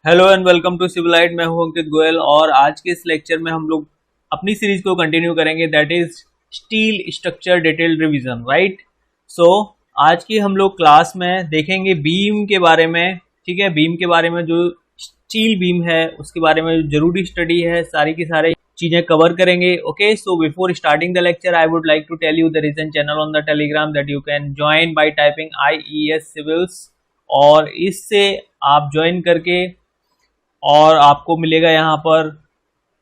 Hello and welcome to Civilite. मैं हूं अंकित गोयल और आज के इस लेक्चर में हम लोग अपनी सीरीज को कंटिन्यू करेंगे, that is steel structure detailed revision, right. So आज की हम लोग क्लास में देखेंगे बीम के बारे में। ठीक है, बीम के बारे में, जो स्टील बीम है उसके बारे में जो जरूरी स्टडी है, सारी की सारी चीजें कवर करेंगे। Okay, so before starting the lecture I would like to tell you there is an channel on the telegram that you can join by typing IES civils, और इससे आप ज्वाइन करके और आपको मिलेगा यहाँ पर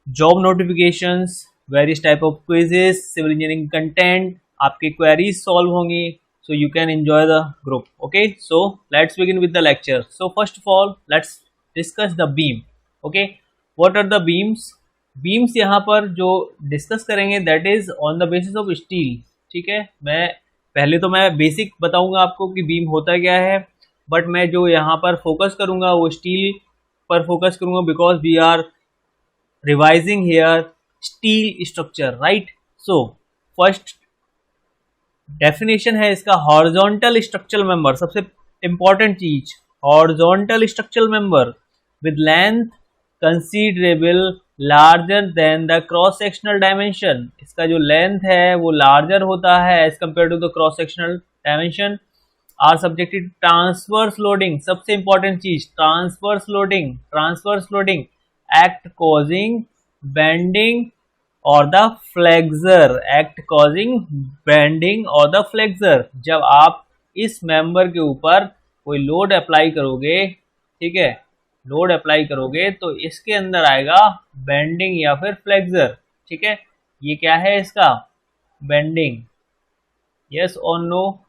job notifications, various type of quizzes, civil engineering content, आपकी क्वेरीज सॉल्व होंगी। So you can enjoy the group. Okay, so let's begin with the lecture. So first of all let's discuss the beam. Okay, what are the beams? Beams यहाँ पर जो discuss करेंगे that is on the basis of steel. ठीक है, मैं basic बताऊंगा आपको कि बीम होता क्या है, बट मैं जो यहाँ पर फोकस करूंगा वो स्टील पर फोकस करूंगा, because we are revising here steel structure, right. So first definition है इसका, हॉरिजॉन्टल स्ट्रक्चरल मेंबर। सबसे इंपॉर्टेंट चीज, horizontal structural member with length considerable larger than the cross sectional dimension. इसका जो लेंथ है वो लार्जर होता है as compare to the cross sectional dimension. Are subjected transverse loading. सबसे इंपॉर्टेंट चीज, transverse loading act causing bending और the flexure, जब आप इस मेंबर के ऊपर कोई लोड अप्लाई करोगे, ठीक है, लोड अप्लाई करोगे तो इसके अंदर आएगा बेंडिंग या फिर फ्लेक्सर। ठीक है, ये क्या है इसका? बेंडिंग। यस और नो?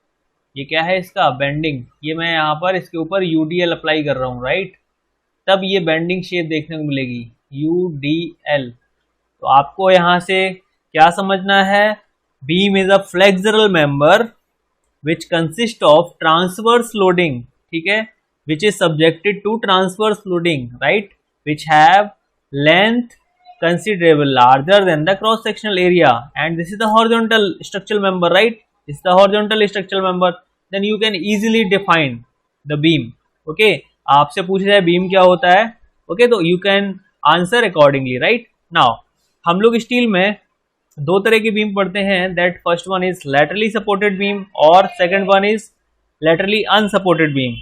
ये क्या है इसका? बेंडिंग। ये मैं यहाँ पर इसके ऊपर UDL अप्लाई कर रहा हूँ, राइट, तब ये बेंडिंग शेप देखने को मिलेगी, UDL। तो आपको यहाँ से क्या समझना है? Beam is a flexural member which consist of transverse loading, ठीक है, which is subjected to transverse loading, right, which have length considerable larger than the cross sectional area, and this is the horizontal structural member, right? This is the horizontal structural member. Then you can easily define the beam. Okay, आपसे पूछा जाए beam क्या होता है, okay, तो you can answer accordingly, right? Now हम लोग steel में दो तरह की बीम पढ़ते हैं, that first one is laterally supported beam और second one is laterally unsupported beam.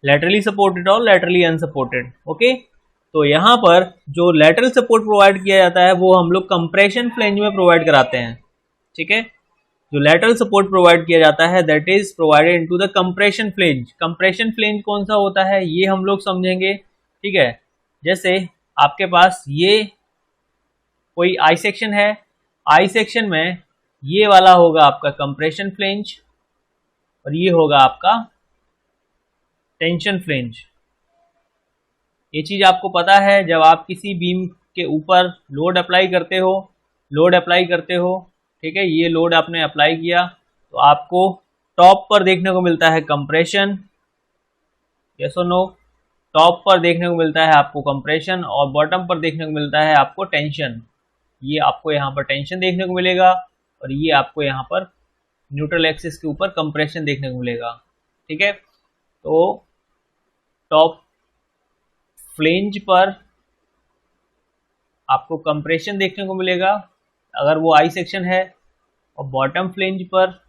Laterally supported और लैटरली अनसपोर्टेड। ओके, तो यहाँ पर जो लैटरल सपोर्ट प्रोवाइड किया जाता है वो हम लोग कंप्रेशन फ्लेंज में प्रोवाइड कराते हैं। ठीक है, जो लैटरल सपोर्ट प्रोवाइड किया जाता है that is provided into the compression flange. Compression flange कौन सा होता है ये हम लोग समझेंगे। ठीक है, जैसे आपके पास ये कोई आई सेक्शन है, आई सेक्शन में ये वाला होगा आपका कंप्रेशन फ्लेंज और ये होगा आपका टेंशन फ्लेंज। ये चीज आपको पता है, जब आप किसी बीम के ऊपर लोड अप्लाई करते हो, ठीक है, ये लोड आपने अप्लाई किया तो आपको टॉप पर देखने को मिलता है कंप्रेशन, यस और नो? टॉप पर देखने को मिलता है आपको कंप्रेशन और बॉटम पर देखने को मिलता है आपको टेंशन। ये आपको यहाँ पर टेंशन देखने को मिलेगा और ये आपको यहाँ पर न्यूट्रल एक्सिस के ऊपर कंप्रेशन देखने को मिलेगा। ठीक है, तो टॉप फ्लेंज पर आपको कंप्रेशन देखने को मिलेगा अगर वो आई सेक्शन है, और बॉटम फ्लेंज पर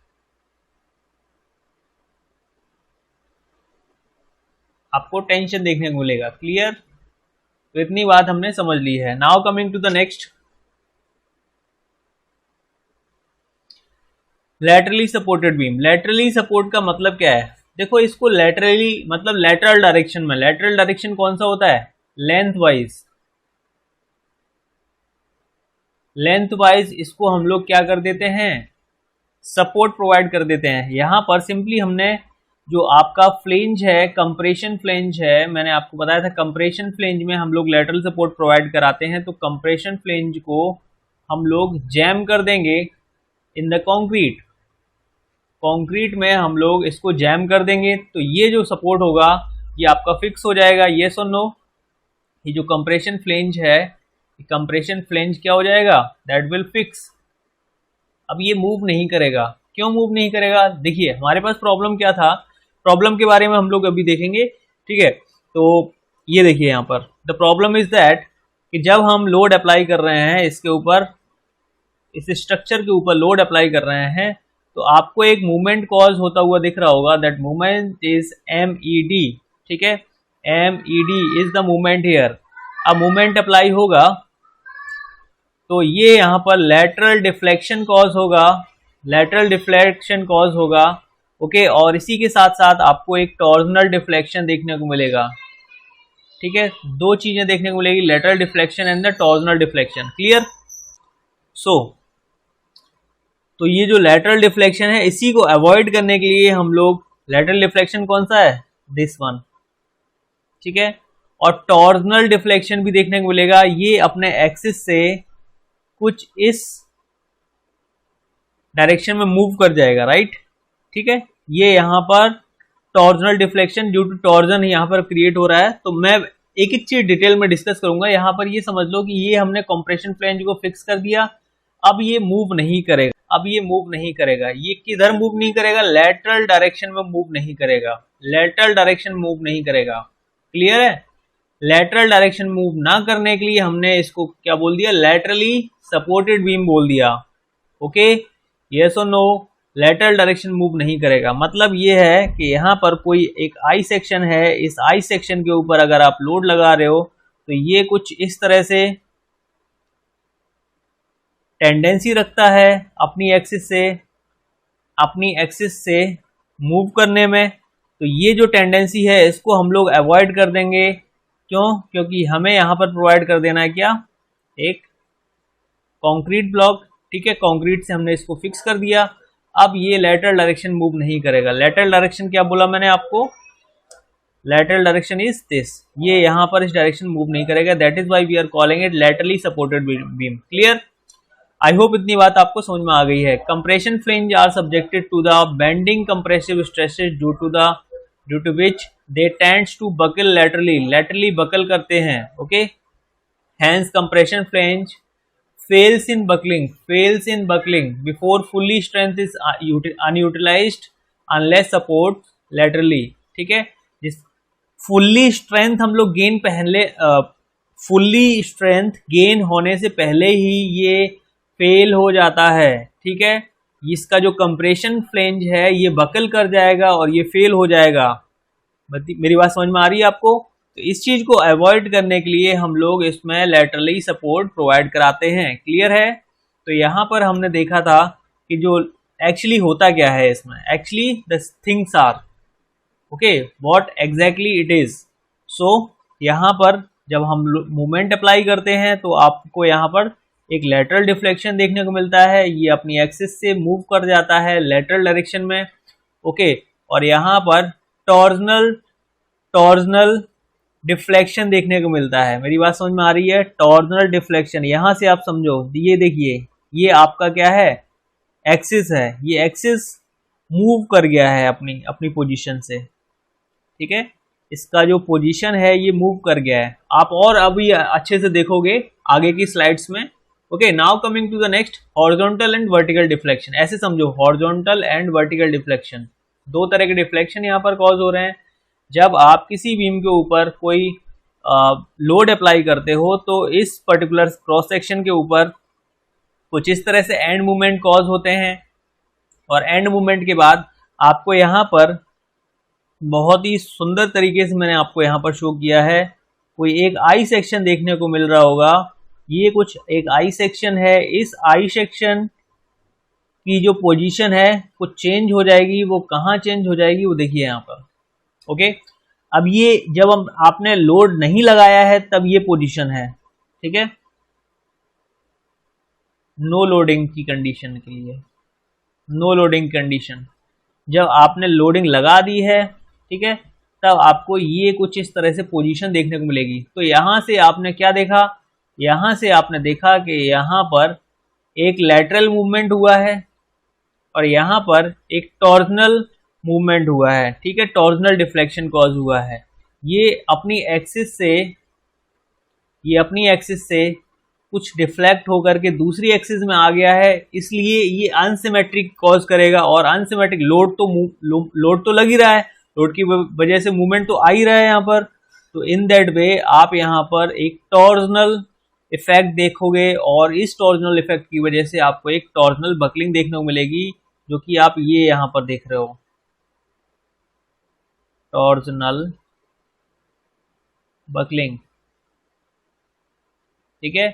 आपको टेंशन देखने को मिलेगा। क्लियर? तो इतनी बात हमने समझ ली है। Now coming to the next, laterally supported beam. Laterally support का मतलब क्या है? देखो, इसको लैटरली मतलब लैटरल डायरेक्शन में, लैटरल डायरेक्शन कौन सा होता है? लेंथ वाइज इसको हम लोग क्या कर देते हैं? सपोर्ट प्रोवाइड कर देते हैं। यहां पर सिंपली हमने जो आपका फ्लेंज है, कंप्रेशन फ्लेंज है, मैंने आपको बताया था कंप्रेशन फ्लेंज में हम लोग लैटरल सपोर्ट प्रोवाइड कराते हैं, तो कंप्रेशन फ्लेंज को हम लोग जैम कर देंगे इन द कंक्रीट में हम लोग इसको जैम कर देंगे, तो ये जो सपोर्ट होगा ये आपका फिक्स हो जाएगा। येस और नो? ये जो कंप्रेशन फ्लेंज है, कंप्रेशन फ्लेंज क्या हो जाएगा? That will fix. अब ये मूव नहीं करेगा। क्यों मूव नहीं करेगा? देखिए हमारे पास प्रॉब्लम क्या था, प्रॉब्लम के बारे में हम लोग अभी देखेंगे, ठीक है। तो ये देखिए यहाँ पर द प्रॉब्लम इज दैट कि जब हम लोड अप्लाई कर रहे हैं इसके ऊपर, इस स्ट्रक्चर के ऊपर लोड अप्लाई कर रहे हैं, तो आपको एक मूवमेंट कॉज होता हुआ दिख रहा होगा, दैट मूवमेंट इज MED, ठीक है। MED is the movement here. अब मूवमेंट अप्लाई होगा तो ये यहाँ पर लैटरल डिफ्लेक्शन कॉज होगा, लैटरल डिफ्लेक्शन कॉज होगा, ओके। और इसी के साथ साथ आपको एक टॉर्जनल डिफ्लेक्शन देखने को मिलेगा, ठीक है। दो चीजें देखने को मिलेगी, lateral deflection and the torsional deflection, clear. So तो ये जो लैटरल डिफ्लेक्शन है इसी को अवॉइड करने के लिए हम लोग, लैटरल डिफ्लेक्शन कौन सा है, दिस वन, ठीक है। और टॉर्जनल डिफ्लेक्शन भी देखने को मिलेगा, ये अपने एक्सिस से कुछ इस डायरेक्शन में मूव कर जाएगा, राइट, ठीक है। ये यहाँ पर torsional deflection due to torsion यहाँ पर क्रिएट हो रहा है। तो मैं एक एक चीज डिटेल में डिस्कस करूंगा। यहाँ पर ये समझ लो कि ये हमने कंप्रेशन फ्लेंज को फिक्स कर दिया, अब ये मूव नहीं करेगा, अब ये मूव नहीं करेगा। ये किधर मूव नहीं करेगा, लैटरल डायरेक्शन में मूव नहीं करेगा, लैटरल डायरेक्शन मूव नहीं करेगा, क्लियर है। लैटरल डायरेक्शन मूव ना करने के लिए हमने इसको क्या बोल दिया, लैटरली सपोर्टेड बीम बोल दिया, ओके। यस और नो, लैटरल डायरेक्शन मूव नहीं करेगा। मतलब ये है कि यहाँ पर कोई एक आई सेक्शन है, इस आई सेक्शन के ऊपर अगर आप लोड लगा रहे हो तो ये कुछ इस तरह से टेंडेंसी रखता है अपनी एक्सिस से मूव करने में। तो ये जो टेंडेंसी है इसको हम लोग अवॉइड कर देंगे, क्यों, क्योंकि हमें यहाँ पर प्रोवाइड कर देना है क्या, एक कंक्रीट ब्लॉक, ठीक है। कंक्रीट से हमने इसको फिक्स कर दिया, अब ये लैटरल डायरेक्शन मूव नहीं करेगा। लैटरल डायरेक्शन क्या बोला मैंने आपको, लैटरल डायरेक्शन इज दिस, ये यहाँ पर इस डायरेक्शन मूव नहीं करेगा, that is why we are calling it laterally supported beam, clear. I hope इतनी बात आपको समझ में आ गई है। Compression flange are subjected to the bending compressive stresses due to which they tends to buckle laterally buckle करते हैं, okay. Hence compression flange fails in buckling before fully strength is unutilized unless support laterally, ठीक है। जिस fully strength हम लोग gain पहले fully strength gain होने से पहले ही ये फेल हो जाता है, ठीक है। इसका जो कंप्रेशन फ्लेंज है ये बकल कर जाएगा और ये फेल हो जाएगा। मेरी बात समझ में आ रही है आपको? तो इस चीज को अवॉइड करने के लिए हम लोग इसमें लैटरली सपोर्ट प्रोवाइड कराते हैं, क्लियर है। तो यहाँ पर हमने देखा था कि जो एक्चुअली होता क्या है इसमें, actually the things are okay what exactly it is. So यहाँ पर जब हम मूवमेंट अप्लाई करते हैं तो आपको यहाँ पर एक लैटरल डिफ्लेक्शन देखने को मिलता है, ये अपनी एक्सिस से मूव कर जाता है लैटरल डायरेक्शन में, ओके। और यहाँ पर टॉर्जनल डिफ्लेक्शन देखने को मिलता है। मेरी बात समझ में आ रही है? टॉर्जनल डिफ्लेक्शन, यहां से आप समझो, ये देखिए ये आपका क्या है, एक्सिस है, ये एक्सिस मूव कर गया है अपनी पोजीशन से, ठीक है। इसका जो पोजीशन है ये मूव कर गया है। आप और अभी अच्छे से देखोगे आगे की स्लाइड्स में, okay. Now coming to the next, horizontal and vertical deflection. ऐसे समझो, हॉरिजॉन्टल एंड वर्टिकल डिफ्लेक्शन, दो तरह के डिफ्लेक्शन यहाँ पर कॉज हो रहे हैं। जब आप किसी बीम के ऊपर कोई लोड अप्लाई करते हो तो इस पर्टिकुलर क्रॉस सेक्शन के ऊपर कुछ इस तरह से एंड मूवमेंट कॉज होते हैं, और एंड मूवमेंट के बाद आपको यहाँ पर बहुत ही सुंदर तरीके से मैंने आपको यहाँ पर शो किया है, कोई एक आई सेक्शन देखने को मिल रहा होगा। ये कुछ एक आई सेक्शन है, इस आई सेक्शन की जो पोजीशन है वो चेंज हो जाएगी। वो कहाँ चेंज हो जाएगी वो देखिए यहाँ पर, ओके। अब ये जब आपने लोड नहीं लगाया है तब ये पोजीशन है, ठीक है, नो लोडिंग की कंडीशन के लिए, नो लोडिंग कंडीशन। जब आपने लोडिंग लगा दी है, ठीक है, तब आपको ये कुछ इस तरह से पोजीशन देखने को मिलेगी। तो यहां से आपने क्या देखा, यहां से आपने देखा कि यहां पर एक लैटरल मूवमेंट हुआ है और यहां पर एक टॉर्जनल मूवमेंट हुआ है, ठीक है, टॉर्जनल डिफ्लेक्शन कॉज हुआ है। ये अपनी एक्सिस से कुछ डिफ्लेक्ट होकर के दूसरी एक्सिस में आ गया है, इसलिए ये अनसिमेट्रिक कॉज करेगा। और अनसिमेट्रिक लोड तो लग ही रहा है, लोड की वजह से मूवमेंट तो आ ही रहा है यहाँ पर। तो इन दैट वे आप यहाँ पर एक टॉर्जनल इफेक्ट देखोगे, और इस टॉर्जनल इफेक्ट की वजह से आपको एक टॉर्जनल बकलिंग देखने को मिलेगी, जो कि आप ये यहाँ पर देख रहे हो, टॉर्जनल बकलिंग। ठीक है,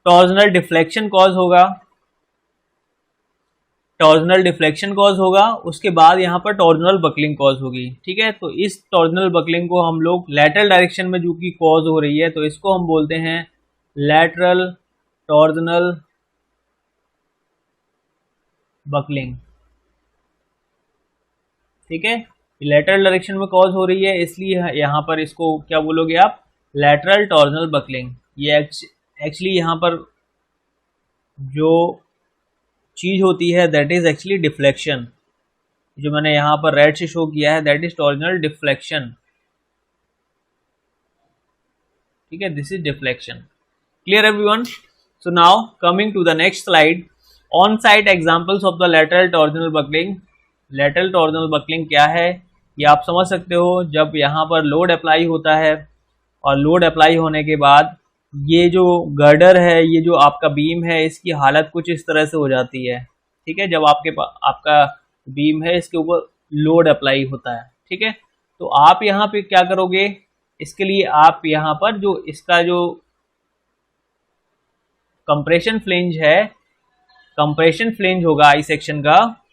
टॉर्जनल डिफ्लेक्शन कॉज होगा, टॉर्जनल डिफ्लेक्शन कॉज होगा, उसके बाद यहाँ पर टॉर्जनल बकलिंग कॉज होगी। ठीक है, तो इस टॉर्जनल बकलिंग को हम लोग लैटरल डायरेक्शन में जो कि कॉज हो रही है, तो इसको हम बोलते हैं लैटरल टॉर्जनल बकलिंग। ठीक है, लैटरल डायरेक्शन में कॉज हो रही है, इसलिए यहाँ पर इसको क्या बोलोगे आप, लैटरल टॉर्जनल बकलिंग। ये एक्चुअली यहाँ पर जो चीज होती है दैट इज एक्चुअली डिफ्लेक्शन, जो मैंने यहाँ पर रेड से शो किया है, दैट इज टॉर्जनल डिफ्लेक्शन। ठीक है, this is deflection. Clear everyone? So now coming to the next slide, on site examples of the lateral torsional buckling. Lateral torsional buckling क्या है, ये आप समझ सकते हो। जब यहाँ पर लोड अप्लाई होता है, और लोड अप्लाई होने के बाद ये जो गर्डर है, ये जो आपका बीम है, इसकी हालत कुछ इस तरह से हो जाती है। ठीक है, जब आपका बीम है, इसके ऊपर लोड अप्लाई होता है। ठीक है, तो आप यहाँ पे क्या करोगे, इसके लिए आप यहाँ पर जो इसका जो कंप्रेशन फ्लेंज है, कंप्रेशन फ्लेंज होगा आई सेक्शन का,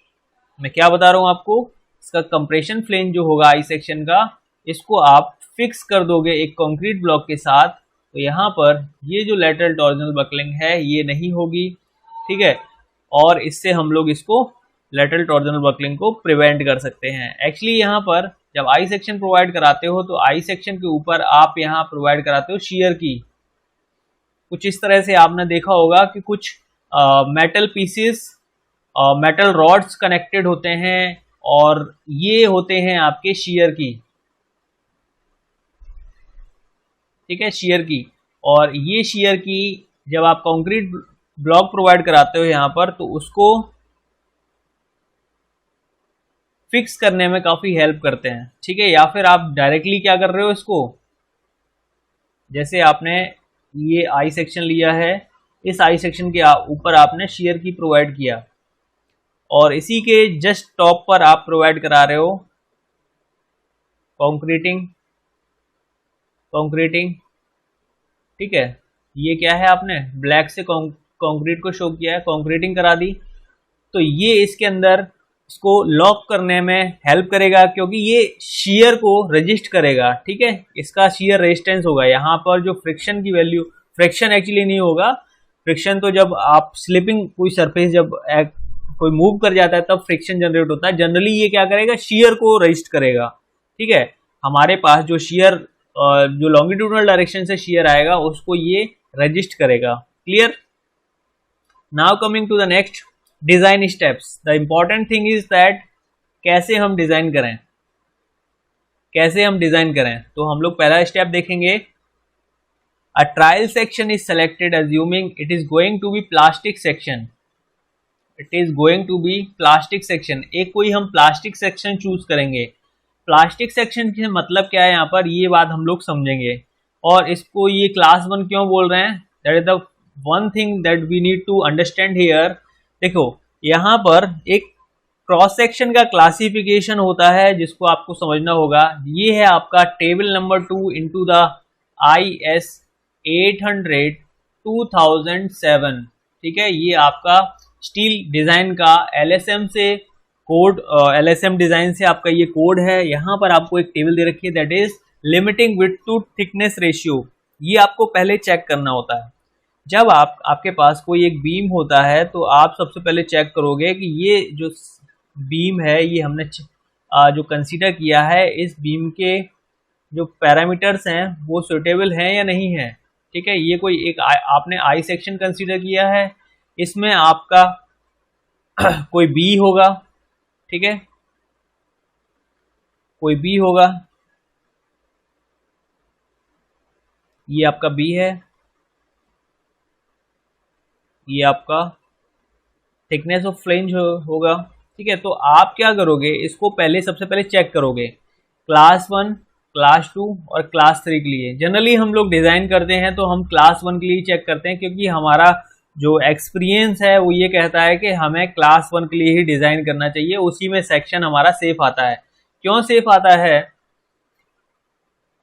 मैं क्या बता रहा हूँ आपको, इसका कंप्रेशन फ्लेंज जो होगा आई सेक्शन का, इसको आप फिक्स कर दोगे एक कंक्रीट ब्लॉक के साथ, तो यहाँ पर ये जो लैटरल टॉर्जनल बकलिंग है ये नहीं होगी। ठीक है, और इससे हम लोग इसको लैटरल टॉर्जनल बकलिंग को प्रिवेंट कर सकते हैं। एक्चुअली यहाँ पर जब आई सेक्शन प्रोवाइड कराते हो, तो आई सेक्शन के ऊपर आप यहाँ प्रोवाइड कराते हो शियर की। कुछ इस तरह से आपने देखा होगा कि कुछ metal pieces, metal rods connected होते हैं, और ये होते हैं आपके शियर की। ठीक है, शियर की, और ये शियर की जब आप कंक्रीट ब्लॉक प्रोवाइड कराते हो यहाँ पर, तो उसको फिक्स करने में काफी हेल्प करते हैं। ठीक है, या फिर आप डायरेक्टली क्या कर रहे हो, इसको जैसे आपने ये आई सेक्शन लिया है, इस आई सेक्शन के ऊपर आपने शियर की प्रोवाइड किया, और इसी के जस्ट टॉप पर आप प्रोवाइड करा रहे हो कंक्रीटिंग। ठीक है, ये क्या है, आपने ब्लैक से कंक्रीट को शो किया है, कंक्रीटिंग करा दी, तो ये इसके अंदर इसको लॉक करने में हेल्प करेगा, क्योंकि ये शियर को रजिस्ट करेगा। ठीक है, इसका शियर रेजिस्टेंस होगा। यहाँ पर जो फ्रिक्शन की वैल्यू, फ्रिक्शन एक्चुअली नहीं होगा, फ्रिक्शन तो जब आप स्लिपिंग कोई सरफेस जब कोई मूव कर जाता है तब फ्रिक्शन जनरेट होता है। जनरली ये क्या करेगा, शियर को रजिस्ट करेगा। ठीक है, हमारे पास जो शियर, जो लॉन्गिट्यूडनल डायरेक्शन से शियर आएगा, उसको ये रजिस्ट करेगा। Clear? Now coming to the next, design steps. The important thing is that कैसे हम डिजाइन करें, तो हम लोग पहला स्टेप देखेंगे। A trial section is selected assuming it is going to be plastic section. एक कोई हम प्लास्टिक सेक्शन चूज करेंगे। प्लास्टिक सेक्शन के मतलब क्या है, यहाँ पर ये बात हम लोग समझेंगे। और इसको ये क्लास 1 क्यों बोल रहे हैं, that is the one thing that we need to understand here. देखो, यहाँ पर एक क्रॉस सेक्शन का क्लासिफिकेशन होता है, जिसको आपको समझना होगा। ये है आपका table number 2 into the IS 800 2007। ठीक है, ये आपका स्टील डिजाइन का LSM से कोड, LSM डिजाइन से आपका ये कोड है। यहाँ पर आपको एक टेबल दे रखी है, that is limiting width to thickness ratio. ये आपको पहले चेक करना होता है। जब आपके पास कोई एक बीम होता है, तो आप सबसे पहले चेक करोगे कि ये जो बीम है, ये हमने जो कंसीडर किया है, इस बीम के जो पैरामीटर्स हैं वो सुटेबल हैं या नहीं है। ठीक है, ये कोई एक आपने आई सेक्शन कंसीडर किया है, इसमें आपका कोई बी होगा। ठीक है, कोई बी होगा, ये आपका बी है। ये आपका थिकनेस ऑफ फ्लेंज होगा। ठीक है, तो आप क्या करोगे, इसको पहले सबसे पहले चेक करोगे क्लास 1, क्लास 2 और क्लास 3 के लिए। जनरली हम लोग डिज़ाइन करते हैं तो हम क्लास 1 के लिए चेक करते हैं, क्योंकि हमारा जो एक्सपीरियंस है वो ये कहता है कि हमें क्लास 1 के लिए ही डिज़ाइन करना चाहिए, उसी में सेक्शन हमारा सेफ आता है। क्यों सेफ आता है,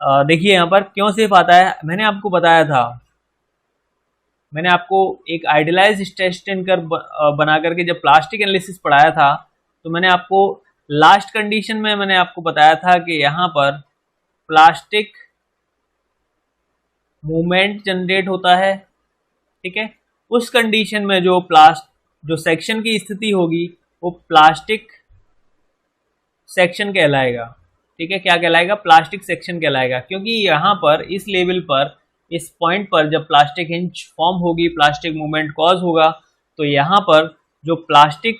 देखिए यहाँ पर क्यों सेफ आता है, मैंने आपको बताया था, मैंने आपको एक आइडियलाइज स्ट्रेस स्ट्रेन कर्व बना करके जब प्लास्टिक एनालिसिस पढ़ाया था, तो मैंने आपको लास्ट कंडीशन में मैंने आपको बताया था कि यहाँ पर प्लास्टिक मूवमेंट जनरेट होता है। ठीक है, उस कंडीशन में जो सेक्शन की स्थिति होगी वो प्लास्टिक सेक्शन कहलाएगा। ठीक है, क्या कहलाएगा, प्लास्टिक सेक्शन कहलाएगा, क्योंकि यहाँ पर इस लेवल पर, इस पॉइंट पर जब प्लास्टिक हिंज फॉर्म होगी, प्लास्टिक मूवमेंट कॉज होगा, तो यहाँ पर जो प्लास्टिक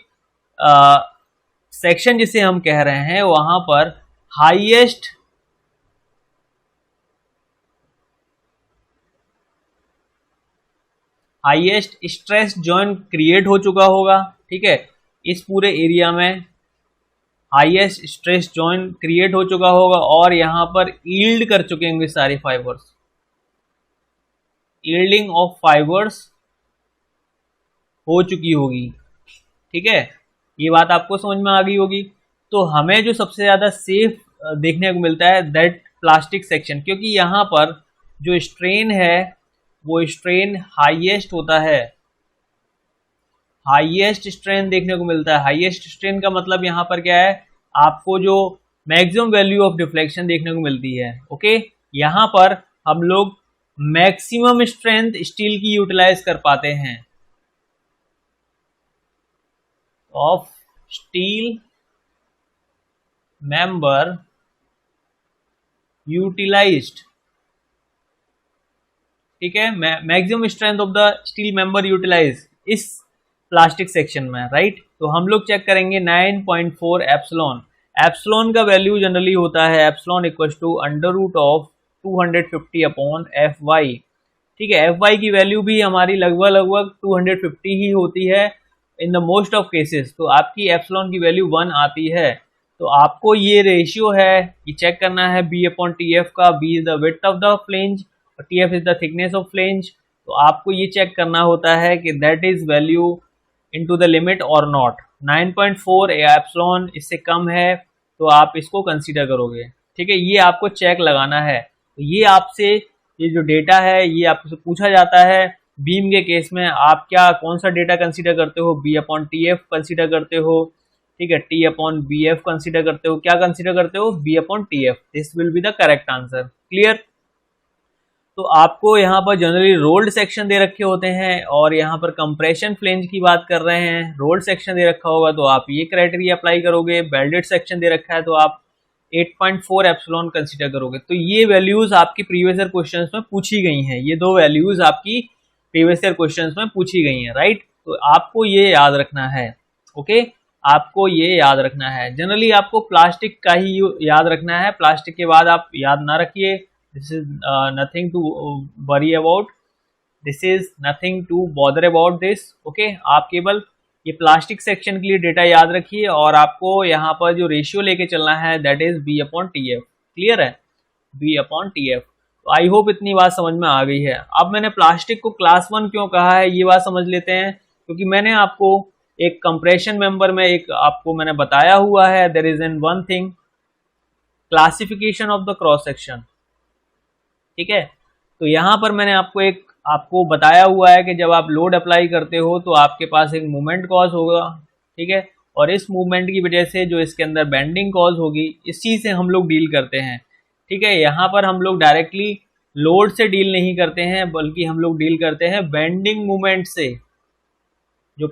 सेक्शन जिसे हम कह रहे हैं वहाँ पर हाईएस्ट स्ट्रेस जोन क्रिएट हो चुका होगा। ठीक है, इस पूरे एरिया में हाईएस्ट स्ट्रेस जोन क्रिएट हो चुका होगा और यहाँ पर यील्ड कर चुके होंगे सारे फाइबर्स, यील्डिंग ऑफ फाइबर्स हो चुकी होगी। ठीक है, ये बात आपको समझ में आ गई होगी। तो हमें जो सबसे ज़्यादा सेफ देखने को मिलता है दैट प्लास्टिक सेक्शन, क्योंकि यहाँ पर जो स्ट्रेन है वो स्ट्रेन हाईएस्ट होता है, हाईएस्ट स्ट्रेन देखने को मिलता है। हाईएस्ट स्ट्रेन का मतलब यहाँ पर क्या है, आपको जो मैक्सिमम वैल्यू ऑफ डिफ्लेक्शन देखने को मिलती है। ओके, यहाँ पर हम लोग मैक्सिमम स्ट्रेंथ स्टील की यूटिलाइज कर पाते हैं, ऑफ स्टील मेंबर यूटिलाइज्ड। ठीक है, maximum strength of the steel member utilize इस प्लास्टिक सेक्शन में, राइट। तो हम लोग चेक करेंगे 9.4 एप्सिलॉन। एप्सिलॉन का वैल्यू जनरली होता है epsilon equal to under root of 250 upon F Y. ठीक है, एफ वाई की वैल्यू भी हमारी लगभग 250 ही होती है in the most of cases. तो आपकी एप्सिलॉन की वैल्यू 1 आती है। तो आपको ये रेशियो है ये चेक करना है बी अपॉन टी एफ का। B is the width of the flange और T F is the thickness of flange. तो आपको ये चेक करना होता है कि that is value into the limit और नॉट। 9.4 एप्सिलॉन इससे कम है तो आप इसको कंसीडर करोगे। ठीक है, ये आपको चेक लगाना है। तो ये आपसे ये जो डेटा है ये आपसे पूछा जाता है। बीम के केस में आप क्या कौन सा डेटा कंसीडर करते हो, B upon T F consider करते हो, ठीक है, T upon B F consider करते हो, क्या कंसीडर करते हो, B upon T F. This will be the correct answer. Clear. तो आपको यहाँ पर जनरली रोल्ड सेक्शन दे रखे होते हैं और यहाँ पर कंप्रेशन फ्लेंज की बात कर रहे हैं, रोल्ड सेक्शन दे रखा होगा तो आप ये क्राइटेरिया अप्लाई करोगे। बेल्डेड सेक्शन दे रखा है तो आप 8.4 एप्सिलॉन कंसीडर करोगे। तो ये वैल्यूज आपकी प्रीवियस ईयर क्वेश्चंस में पूछी गई हैं, ये दो वैल्यूज आपकी प्रीवियस ईयर क्वेश्चंस में पूछी गई हैं, राइट। तो आपको ये याद रखना है। ओके, आपको ये याद रखना है। जनरली आपको प्लास्टिक का ही याद रखना है, प्लास्टिक के बाद आप याद ना रखिए। This is nothing to worry about. This is nothing to bother about this. Okay, आप केवल ये प्लास्टिक सेक्शन के लिए डेटा याद रखिए और आपको यहाँ पर जो रेशियो लेके चलना है that is B upon T F. Clear है, बी अपॉन टी एफ। तो आई होप इतनी बात समझ में आ गई है। अब मैंने प्लास्टिक को क्लास 1 क्यों कहा है ये बात समझ लेते हैं, क्योंकि मैंने आपको एक कंप्रेशन मेंबर में एक आपको मैंने बताया हुआ है there is an one thing classification of the cross section. ठीक है, तो यहाँ पर मैंने आपको बताया हुआ है कि जब आप लोड अप्लाई करते हो तो आपके पास एक मूवमेंट कॉज होगा। ठीक है, और इस मूवमेंट की वजह से जो इसके अंदर बेंडिंग कॉज होगी, इसी से हम लोग डील करते हैं। ठीक है, यहाँ पर हम लोग डायरेक्टली लोड से डील नहीं करते हैं बल्कि हम लोग डील करते हैं बेंडिंग मूवमेंट से। जो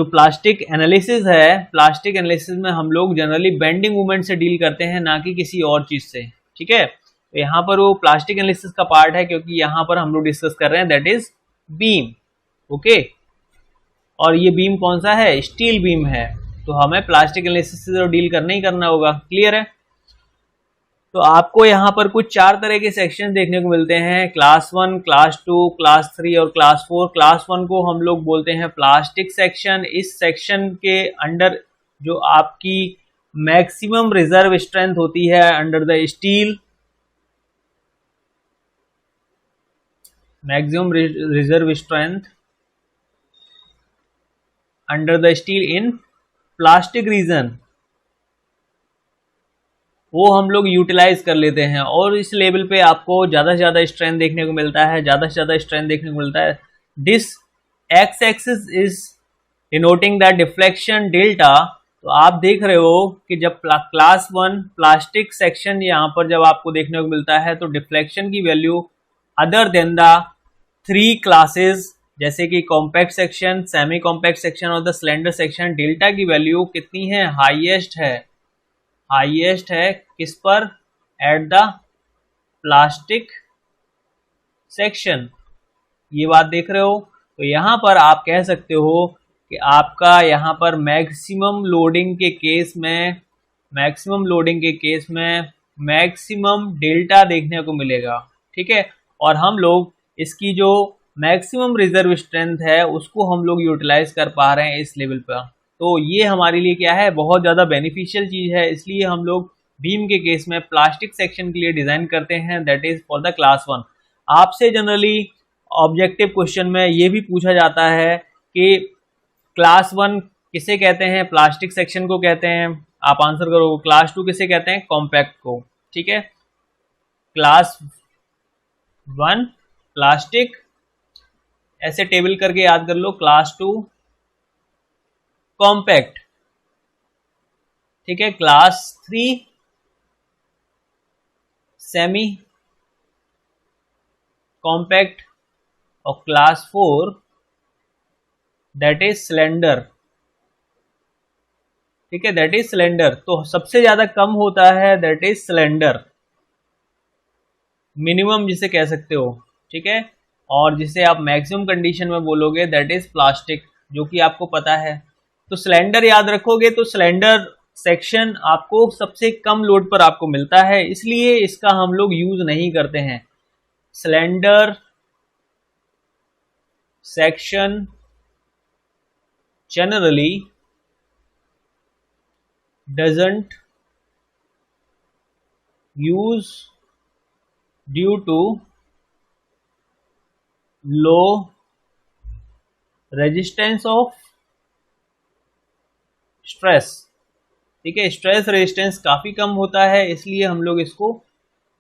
प्लास्टिक एनालिसिस है, प्लास्टिक एनालिसिस में हम लोग जनरली बेंडिंग मूवमेंट से डील करते हैं, ना कि किसी और चीज से। ठीक है, तो यहाँ पर वो प्लास्टिक एनालिसिस का पार्ट है क्योंकि यहाँ पर हम लोग डिस्कस कर रहे हैं दैट इज बीम। ओके, और ये बीम कौन सा है, स्टील बीम है। तो हमें प्लास्टिक एनालिसिस से तो डील करना ही करना होगा। क्लियर है। तो आपको यहाँ पर कुछ 4 तरह के सेक्शन देखने को मिलते हैं, क्लास 1, क्लास 2, क्लास 3 और क्लास 4। क्लास 1 को हम लोग बोलते हैं प्लास्टिक सेक्शन। इस सेक्शन के अंडर जो आपकी मैक्सिमम रिजर्व स्ट्रेंथ होती है under the steel, maximum reserve strength under the steel in plastic region, वो हम लोग यूटिलाइज कर लेते हैं। और इस लेवल पे आपको ज़्यादा से ज़्यादा स्ट्रेंथ देखने को मिलता है, ज़्यादा से ज़्यादा स्ट्रेंथ देखने को मिलता है। This x axis is denoting the deflection delta. तो आप देख रहे हो कि जब क्लास 1 प्लास्टिक सेक्शन यहाँ पर जब आपको देखने को मिलता है तो डिफ्लेक्शन की value other than the 3 classes, जैसे कि compact section, semi compact section और द स्लेंडर सेक्शन, डेल्टा की वैल्यू कितनी है, हाईएस्ट है। हाईएस्ट है किस पर, एट द प्लास्टिक सेक्शन। ये बात देख रहे हो। तो यहाँ पर आप कह सकते हो कि आपका यहाँ पर मैक्सिमम लोडिंग के केस में मैक्सिमम डेल्टा देखने को मिलेगा, ठीक है। और हम लोग इसकी जो मैक्सिमम रिजर्व स्ट्रेंथ है उसको हम लोग यूटिलाइज कर पा रहे हैं इस लेवल पर। तो ये हमारे लिए क्या है, बहुत ज़्यादा बेनिफिशियल चीज़ है। इसलिए हम लोग बीम के केस में प्लास्टिक सेक्शन के लिए डिज़ाइन करते हैं, that is for the class 1। आपसे जनरली ऑब्जेक्टिव क्वेश्चन में ये भी पूछा जाता है कि क्लास 1 किसे कहते हैं, प्लास्टिक सेक्शन को कहते हैं, आप आंसर करो। क्लास 2 किसे कहते हैं, कॉम्पैक्ट को, ठीक है। क्लास 1 प्लास्टिक, ऐसे टेबल करके याद कर लो, क्लास 2 कॉम्पैक्ट, ठीक है। क्लास 3 सेमी कॉम्पैक्ट और क्लास 4 दैट इज सिलेंडर, ठीक है, दैट इज सिलेंडर। तो सबसे ज्यादा कम होता है दैट इज सिलेंडर, मिनिमम जिसे कह सकते हो, ठीक है। और जिसे आप मैक्सिमम कंडीशन में बोलोगे दैट इज प्लास्टिक, जो कि आपको पता है। तो सिलेंडर याद रखोगे तो सिलेंडर सेक्शन आपको सबसे कम लोड पर आपको मिलता है, इसलिए इसका हम लोग यूज नहीं करते हैं। Cylinder section generally doesn't use due to low resistance of stress, ठीक है। स्ट्रेस रेजिस्टेंस काफी कम होता है, इसलिए हम लोग इसको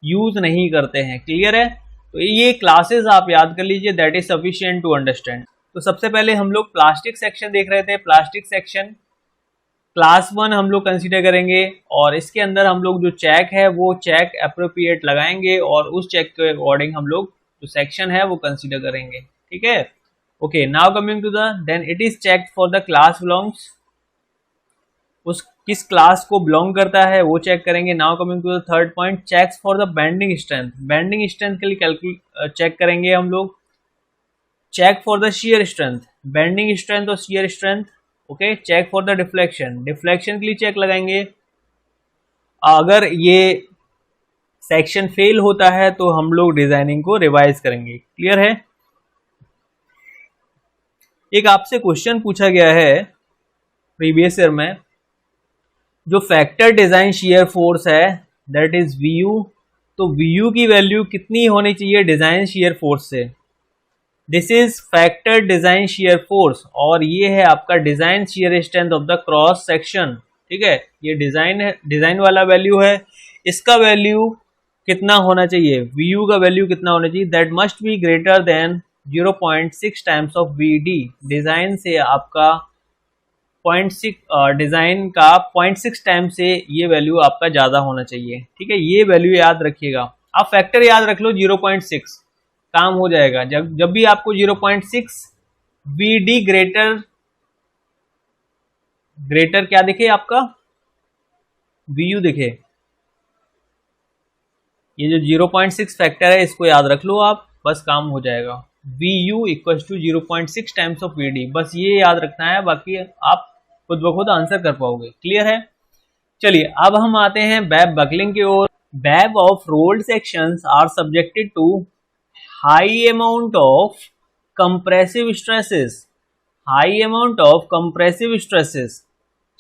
यूज नहीं करते हैं। क्लियर है। तो ये क्लासेस आप याद कर लीजिए, that is sufficient to understand. तो सबसे पहले हम लोग प्लास्टिक सेक्शन देख रहे थे। प्लास्टिक सेक्शन क्लास 1 हम लोग कंसीडर करेंगे और इसके अंदर हम लोग जो चेक है वो चेक अप्रोप्रिएट लगाएंगे और उस चेक के अकॉर्डिंग हम लोग जो सेक्शन है वो कंसीडर करेंगे, ठीक है। Okay, now coming to the then it is checked for the class belongs, उस किस क्लास को बिलोंग करता है वो चेक करेंगे। Now coming to the third point, checks for the bending strength, bending strength के लिए चेक करेंगे हम लोग। Check for the shear strength, bending strength और shear strength, okay. Check for the deflection, deflection के लिए चेक लगाएंगे। अगर ये सेक्शन फेल होता है तो हम लोग डिजाइनिंग को रिवाइज करेंगे। क्लियर है। एक आपसे क्वेश्चन पूछा गया है प्रीवियस ईयर में, जो फैक्टर डिजाइन शियर फोर्स है दैट इज VU। तो VU की वैल्यू कितनी होनी चाहिए डिजाइन शियर फोर्स से, this is factor design shear force, और ये है आपका design shear strength of the cross section, ठीक है। ये डिजाइन वाला वैल्यू है, इसका वैल्यू कितना होना चाहिए, VU का वैल्यू कितना होना चाहिए, that must be greater than 0.6 times of VD। Design से आपका 0.6 डिजाइन का 0.6 टाइम से ये वैल्यू आपका ज्यादा होना चाहिए, ठीक है। ये वैल्यू याद रखिएगा, आप फैक्टर याद रख लो 0.6, काम हो जाएगा। जब भी आपको 0.6 VD ग्रेटर क्या दिखे, आपका VU दिखे, ये जो 0.6 फैक्टर है इसको याद रख लो आप, बस काम हो जाएगा। VU equal to 0.6 times of VD, बस ये याद रखना है, बाकी आप खुद ब खुद आंसर कर पाओगे। क्लियर है। चलिए अब हम आते हैं वेब बकलिंग की ओर। Web of rolled sections are subjected to high amount of compressive stresses, high amount of compressive stresses.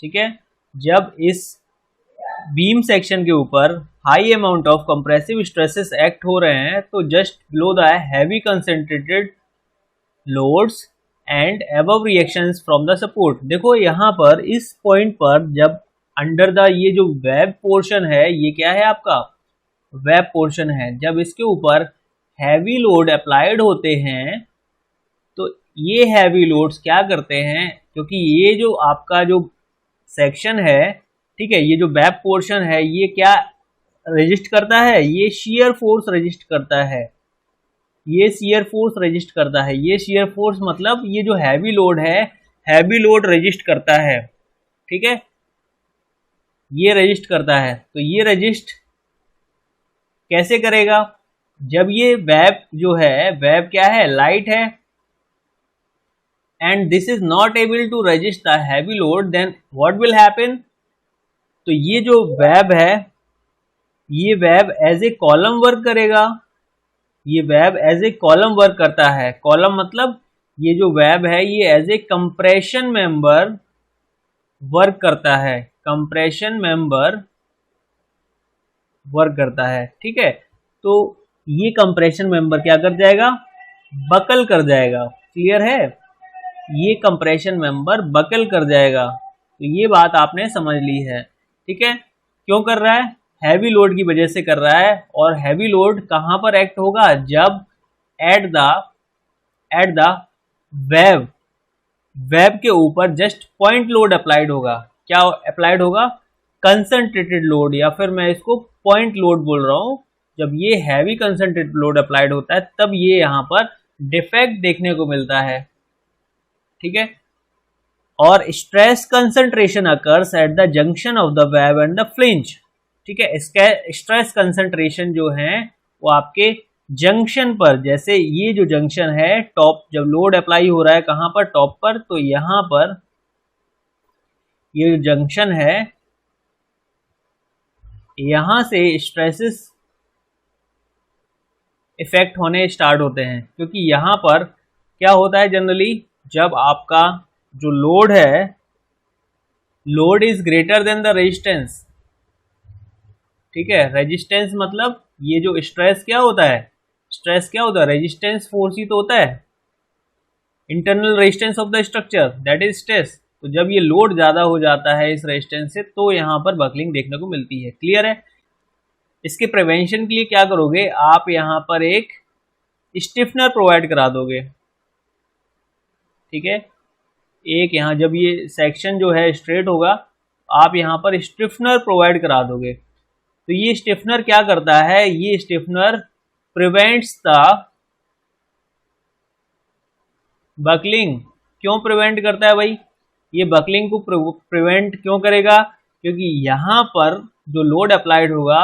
ठीक है, जब इस बीम सेक्शन के ऊपर high amount of compressive stresses act हो रहे हैं तो just below the heavy concentrated loads and above reactions from the support. देखो यहाँ पर इस पॉइंट पर जब अंडर द ये जो वेब पोर्शन है, ये क्या है आपका वेब पोर्शन है, जब इसके ऊपर हैवी लोड अप्लाइड होते हैं तो ये हैवी लोड्स क्या करते हैं, क्योंकि ये जो आपका जो सेक्शन है, ठीक है, ये जो वेब पोर्शन है ये क्या रजिस्ट करता है, ये शियर फोर्स रजिस्ट करता है, ये शियर फोर्स रजिस्ट करता है। ये शियर फोर्स मतलब ये जो हैवी लोड है, हैवी लोड रजिस्ट करता है। ठीक है, ये रजिस्ट करता है। तो ये रजिस्ट कैसे करेगा, जब ये वेब जो है, वेब क्या है, लाइट है, and this is not able to resist the heavy load, then what will happen. तो ये जो वेब है, ये web as a column work करेगा, ये web as a column work करता है। कॉलम मतलब ये जो वेब है ये as a compression member work करता है, कंप्रेशन मेंबर वर्क करता है। ठीक है, तो ये कंप्रेशन मेंबर क्या कर जाएगा, बकल कर जाएगा। क्लियर है, ये कंप्रेशन मेंबर बकल कर जाएगा। तो ये बात आपने समझ ली है। ठीक है, क्यों कर रहा है, हैवी लोड की वजह से कर रहा है। और हैवी लोड कहां पर एक्ट होगा, जब एट द वेब के ऊपर जस्ट पॉइंट लोड अप्लाइड होगा। क्या अप्लाइड होगा, कंसंट्रेटेड लोड, या फिर मैं इसको पॉइंट लोड बोल रहा हूं। जब ये हैवी कंसंट्रेटेड लोड अप्लाइड होता है तब ये यहां पर डिफेक्ट देखने को मिलता है। ठीक है, और stress concentration occurs at the junction of the web and the फ्लिंज। ठीक है, स्ट्रेस कंसंट्रेशन जो है वो आपके जंक्शन पर, जैसे ये जो जंक्शन है टॉप, जब लोड अप्लाई हो रहा है कहां पर, टॉप पर, तो यहां पर ये जो जंक्शन है यहां से स्ट्रेसेस इफेक्ट होने स्टार्ट होते हैं। क्योंकि यहां पर क्या होता है, जनरली जब आपका जो लोड है, load is greater than the resistance. ठीक है, रेजिस्टेंस मतलब ये जो स्ट्रेस क्या होता है, स्ट्रेस क्या होता है, रेजिस्टेंस फोर्स ही तो होता है, internal resistance of the structure, that is stress. तो जब ये लोड ज्यादा हो जाता है इस रेजिस्टेंस से तो यहां पर बकलिंग देखने को मिलती है। क्लियर है, इसके प्रिवेंशन के लिए क्या करोगे, आप यहां पर एक स्टिफनर प्रोवाइड करा दोगे। ठीक है, एक यहां जब ये सेक्शन जो है स्ट्रेट होगा, आप यहां पर स्टिफनर प्रोवाइड करा दोगे। तो ये स्टिफनर क्या करता है, ये स्टिफनर प्रिवेंट्स द बकलिंग। क्यों प्रिवेंट करता है भाई, ये बकलिंग को प्रिवेंट क्यों करेगा, क्योंकि यहां पर जो लोड अप्लाइड होगा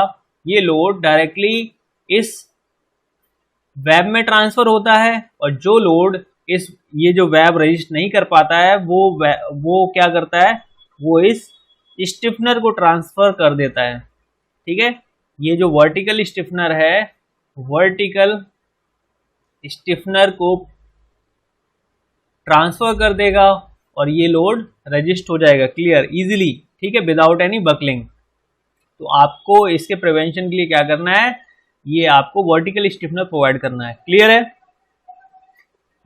ये लोड डायरेक्टली इस वेब में ट्रांसफर होता है, और जो लोड इस ये जो वेब रजिस्ट नहीं कर पाता है वो क्या करता है, वो इस स्टिफनर को ट्रांसफर कर देता है। ठीक है, ये जो वर्टिकल स्टिफनर है, वर्टिकल स्टिफनर को ट्रांसफर कर देगा और ये लोड रजिस्ट हो जाएगा क्लियर इजीली। ठीक है, विदाउट एनी बकलिंग। तो आपको इसके प्रिवेंशन के लिए क्या करना है, ये आपको वर्टिकल स्टिफनर प्रोवाइड करना है। क्लियर है,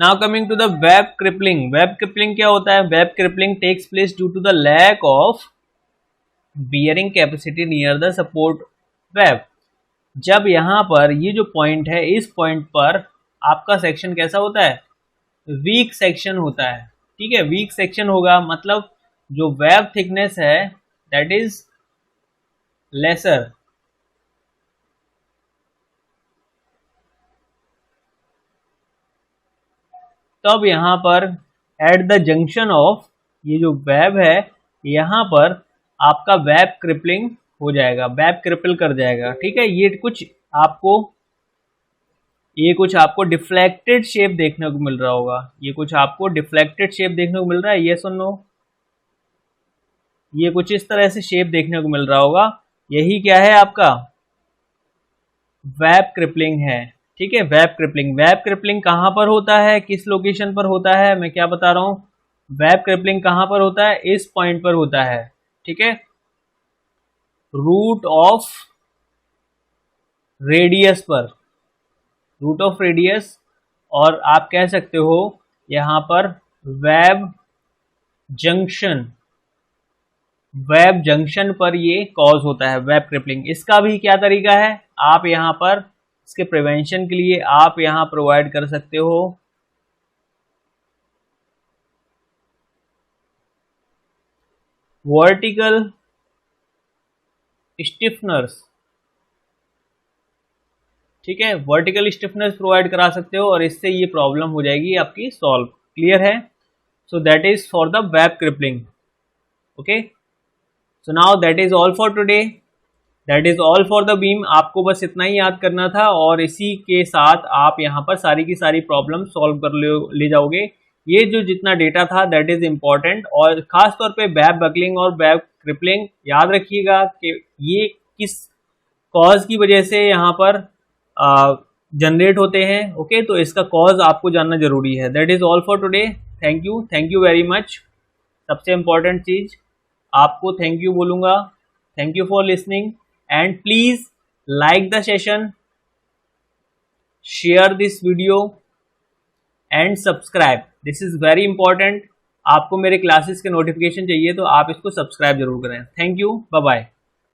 now coming to the web crippling. Web crippling क्या होता है, web crippling takes place due to the lack of bearing capacity near the support web. जब यहां पर ये जो पॉइंट है, इस पॉइंट पर आपका सेक्शन कैसा होता है, वीक सेक्शन होता है। ठीक है, वीक सेक्शन होगा मतलब जो वेब थिकनेस है दैट इज लेसर। तब यहां पर एट द जंक्शन ऑफ ये जो वेब है, यहां पर आपका वेब क्रिपलिंग हो जाएगा, वेब क्रिपल कर जाएगा। ठीक है, ये कुछ आपको डिफ्लेक्टेड शेप देखने को मिल रहा होगा, ये कुछ आपको डिफ्लेक्टेड शेप देखने को मिल रहा है, ये सुनो, ये कुछ इस तरह से शेप देखने को मिल रहा होगा। यही क्या है आपका वेब क्रिपलिंग है। ठीक है, वेब क्रिपलिंग। वेब क्रिपलिंग कहाँ पर होता है, किस लोकेशन पर होता है, मैं क्या बता रहा हूँ, वेब क्रिपलिंग कहाँ पर होता है, इस पॉइंट पर होता है। ठीक है, रूट ऑफ रेडियस पर, रूट ऑफ रेडियस, और आप कह सकते हो यहां पर वेब जंक्शन, वेब जंक्शन पर ये कॉज होता है वेब क्रिपलिंग। इसका भी क्या तरीका है, आप यहां पर इसके प्रिवेंशन के लिए आप यहां प्रोवाइड कर सकते हो वर्टिकल स्टिफनर्स। ठीक है, वर्टिकल स्टिफनेस प्रोवाइड करा सकते हो और इससे ये प्रॉब्लम हो जाएगी आपकी सॉल्व। क्लियर है? So that is for the web crippling. Okay, so now that is all for today, that is all for the beam. आपको बस इतना ही याद करना था और इसी के साथ आप यहाँ पर सारी की सारी प्रॉब्लम सॉल्व कर ले जाओगे। ये जो जितना डेटा था दैट इज इम्पॉर्टेंट, और खास तौर पे वेब बकलिंग और वेब क्रिपलिंग याद रखिएगा कि ये किस कॉज की वजह से यहाँ पर जनरेट होते हैं। ओके, तो इसका कॉज आपको जानना जरूरी है। That is all for today, thank you very much. सबसे इम्पॉर्टेंट चीज आपको थैंक यू बोलूंगा, thank you for listening, and please like the session, share this video and subscribe, this is very important. आपको मेरे क्लासेस के notification चाहिए तो आप इसको सब्सक्राइब जरूर करें। Thank you, bye bye.